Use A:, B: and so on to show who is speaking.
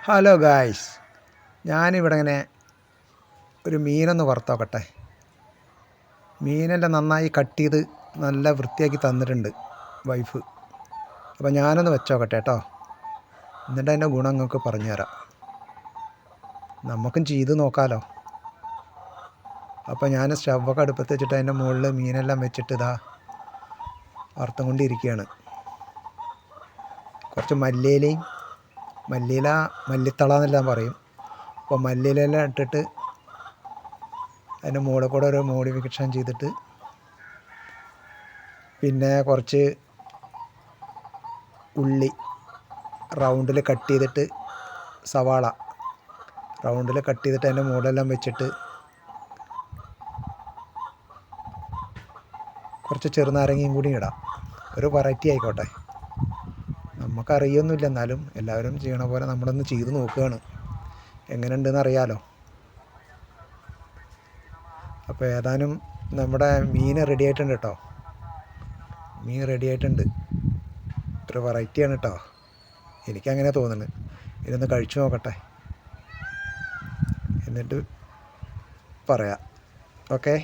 A: Hello guys, ഞാനിവിടെ ഇങ്ങനെ ഒരു മീനൊന്ന് വറുത്തോക്കട്ടെ. മീനെല്ലാം നന്നായി കട്ട് ചെയ്ത് നല്ല വൃത്തിയാക്കി തന്നിട്ടുണ്ട് വൈഫ്. അപ്പോൾ ഞാനൊന്ന് വെച്ചോക്കട്ടെ കേട്ടോ. എന്നിട്ട് അതിൻ്റെ ഗുണം നിങ്ങൾക്ക് പറഞ്ഞുതരാം. നമുക്കും ചെയ്ത് നോക്കാമല്ലോ. അപ്പോൾ ഞാൻ സ്റ്റവൊക്കെ അടുപ്പത്ത് വെച്ചിട്ട് അതിൻ്റെ മുകളിൽ മീനെല്ലാം വെച്ചിട്ട് ഇതാ വറുത്തും കൊണ്ടിരിക്കുകയാണ്. കുറച്ച് മല്ലിത്തള എന്നെല്ലാം പറയും. അപ്പോൾ മല്ലിയിലെല്ലാം ഇട്ടിട്ട് അതിൻ്റെ മുകളിൽ കൂടെ ഒരു മോഡിഫിക്കേഷൻ ചെയ്തിട്ട് പിന്നെ കുറച്ച് ഉള്ളി റൗണ്ടിൽ കട്ട് ചെയ്തിട്ട്, സവാള റൗണ്ടിൽ കട്ട് ചെയ്തിട്ട് അതിൻ്റെ മുകളിലെല്ലാം വെച്ചിട്ട് കുറച്ച് ചെറുനാരങ്ങയും കൂടി ഇടാം. ഒരു വെറൈറ്റി ആയിക്കോട്ടെ. നമുക്കറിയൊന്നുമില്ല, എന്നാലും എല്ലാവരും ചെയ്യണ പോലെ നമ്മളൊന്ന് ചെയ്ത് നോക്കുകയാണ്. എങ്ങനെയുണ്ടെന്ന് അറിയാമല്ലോ. അപ്പോൾ ഏതാനും നമ്മുടെ മീൻ റെഡി ആയിട്ടുണ്ട് കേട്ടോ. മീൻ റെഡി ആയിട്ടുണ്ട്. ഒരു വെറൈറ്റിയാണ് കേട്ടോ, എനിക്കങ്ങനെ തോന്നുന്നത്. ഇതൊന്ന് കഴിച്ചു നോക്കട്ടെ, എന്നിട്ട് പറയാം. ഓക്കെ.